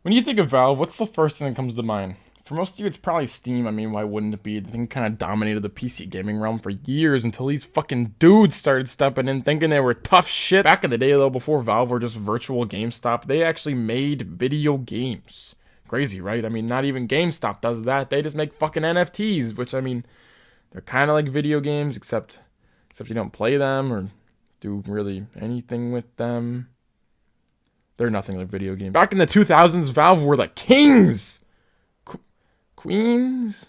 When you think of Valve, what's the first thing that comes to mind? For most of you, it's probably Steam. I mean, why wouldn't it be? The thing kind of dominated the PC gaming realm for years until these fucking dudes started stepping in thinking they were tough shit. Back in the day, though, before Valve were just virtual GameStop, they actually made video games. Crazy, right? I mean, not even GameStop does that. They just make fucking NFTs, which, I mean, they're kind of like video games, except you don't play them or do really anything with them. They're nothing like video games. Back in the 2000s, Valve were the kings, queens,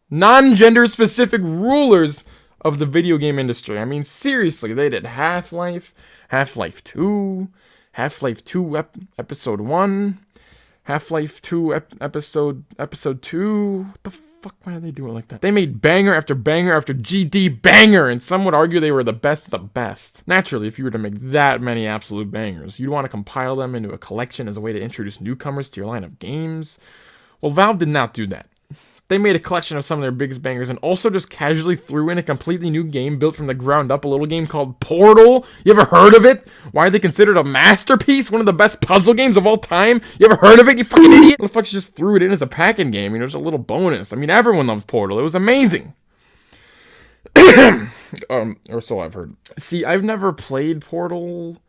non-gender specific rulers of the video game industry. I mean, seriously, they did Half-Life, Half-Life 2, Half-Life 2 episode 1, Half-Life 2 episode 2. What the fuck, why are they doing it like that? They made banger after banger after GD banger, and some would argue they were the best of the best. Naturally, if you were to make that many absolute bangers, you'd want to compile them into a collection as a way to introduce newcomers to your line of games. Well, Valve did not do that. They made a collection of some of their biggest bangers and also just casually threw in a completely new game built from the ground up, a little game called Portal. You ever heard of it? Why are they considered a masterpiece? One of the best puzzle games of all time? You ever heard of it, you fucking idiot? The fuck just threw it in as a packing game, just a little bonus. I mean, everyone loves Portal. It was amazing. Or so I've heard. See, I've never played Portal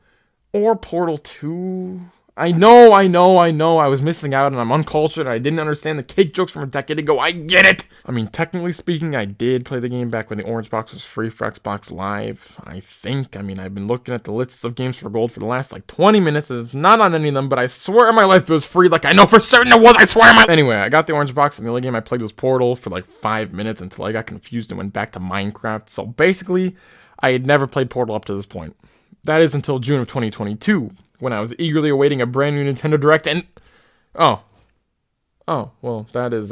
or Portal 2. I know. I was missing out and I'm uncultured. I didn't understand the cake jokes from a decade ago. I get it! I mean, technically speaking, I did play the game back when the Orange Box was free for Xbox Live. I think. I mean, I've been looking at the lists of games for gold for the last, 20 minutes. It's not on any of them, but I swear on my life it was free. I know for certain it was. I swear on my... Anyway, I got the Orange Box and the only game I played was Portal for 5 minutes until I got confused and went back to Minecraft. So basically, I had never played Portal up to this point. That is until June of 2022. When I was eagerly awaiting a brand new Nintendo Direct and... Oh, well, that is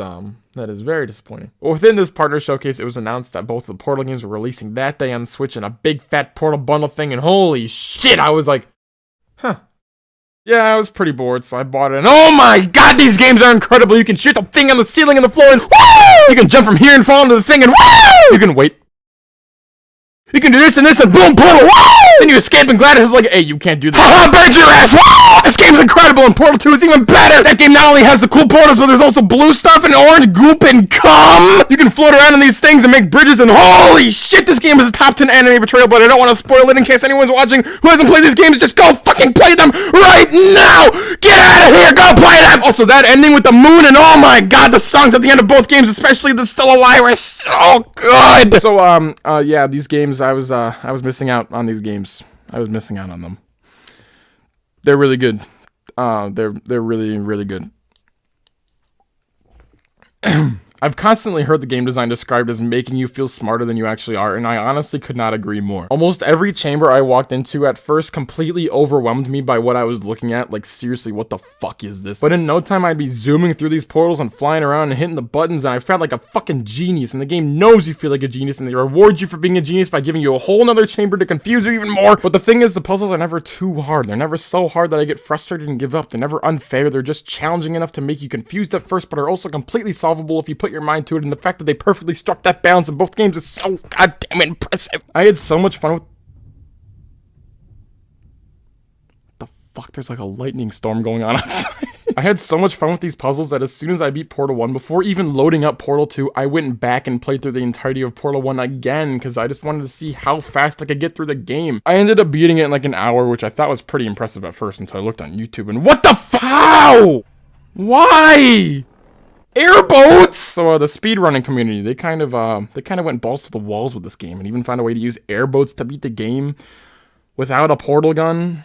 very disappointing. Within this partner showcase, it was announced that both of the Portal games were releasing that day on the Switch in a big fat Portal bundle thing, and holy shit, I was like, huh. Yeah, I was pretty bored, so I bought it, and oh my god, these games are incredible! You can shoot the thing on the ceiling and the floor, and woo! You can jump from here and fall into the thing, and woo! You can wait. You can do this and boom, Portal, woo! Then you escape and Gladys is like, hey, you can't do this. Haha, bird your ass, woo! This game's incredible and Portal 2 is even better! That game not only has the cool portals, but there's also blue stuff and orange goop and cum! You can float around in these things and make bridges and holy shit, this game is a top 10 anime betrayal, but I don't want to spoil it in case anyone's watching who hasn't played these games. Just go fucking play them right now! Get out of here, go play them! Also, that ending with the moon and oh my god, the songs at the end of both games, especially the Still Alive, are so good! So, yeah, these games, I was missing out on these games. I was missing out on them. They're really good. They're really, really good. I've constantly heard the game design described as making you feel smarter than you actually are, and I honestly could not agree more. Almost every chamber I walked into at first completely overwhelmed me by what I was looking at, seriously, what the fuck is this? But in no time I'd be zooming through these portals and flying around and hitting the buttons, and I felt like a fucking genius, and the game knows you feel like a genius, and they reward you for being a genius by giving you a whole nother chamber to confuse you even more. But the thing is, the puzzles are never too hard. They're never so hard that I get frustrated and give up. They're never unfair. They're just challenging enough to make you confused at first, but are also completely solvable if you put your mind to it, and the fact that they perfectly struck that balance in both games is so goddamn impressive. I had so much fun with... What the fuck? There's a lightning storm going on outside. I had so much fun with these puzzles that as soon as I beat Portal 1, before even loading up Portal 2, I went back and played through the entirety of Portal 1 again, because I just wanted to see how fast I could get through the game. I ended up beating it in an hour, which I thought was pretty impressive at first until I looked on YouTube, and what the how? Why? Airboats! So the speedrunning community, they kind of went balls to the walls with this game and even found a way to use airboats to beat the game without a portal gun.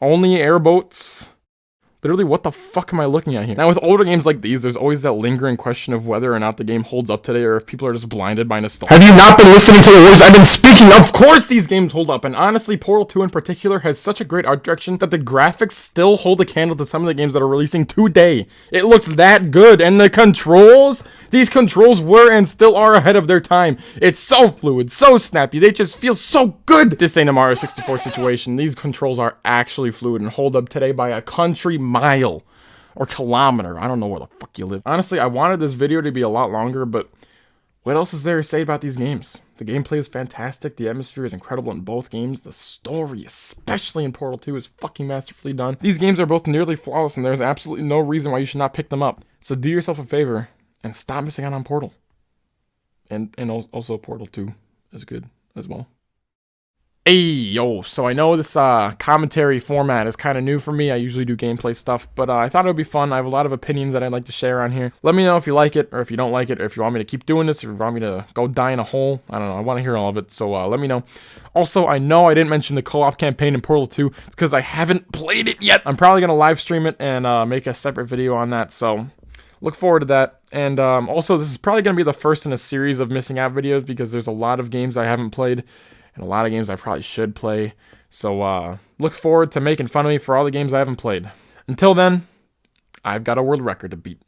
Only airboats. Literally, what the fuck am I looking at here? Now, with older games like these, there's always that lingering question of whether or not the game holds up today or if people are just blinded by nostalgia. Have you not been listening to the words I've been speaking? Of course these games hold up, and honestly, Portal 2 in particular has such a great art direction that the graphics still hold a candle to some of the games that are releasing today. It looks that good, and the controls? These controls were and still are ahead of their time. It's so fluid, so snappy, they just feel so good! This ain't a Mario 64 situation. These controls are actually fluid and hold up today by a country mile or kilometer. I don't know where the fuck you live. Honestly, I wanted this video to be a lot longer, but What else is there to say about these games? The gameplay is fantastic, the atmosphere is incredible in both games, the story, especially in Portal 2, is fucking masterfully done. These games are both nearly flawless, and there's absolutely no reason why you should not pick them up. So do yourself a favor, and stop missing out on Portal. And also Portal 2 is good as well. Hey, yo, so I know this commentary format is kind of new for me. I usually do gameplay stuff, but I thought it would be fun. I have a lot of opinions that I'd like to share on here. Let me know if you like it, or if you don't like it, or if you want me to keep doing this, or if you want me to go die in a hole. I don't know. I want to hear all of it, so let me know. Also, I know I didn't mention the co-op campaign in Portal 2. It's because I haven't played it yet. I'm probably going to live stream it and make a separate video on that, so look forward to that. And also, this is probably going to be the first in a series of missing out videos, because there's a lot of games I haven't played, and a lot of games I probably should play. So look forward to making fun of me for all the games I haven't played. Until then, I've got a world record to beat.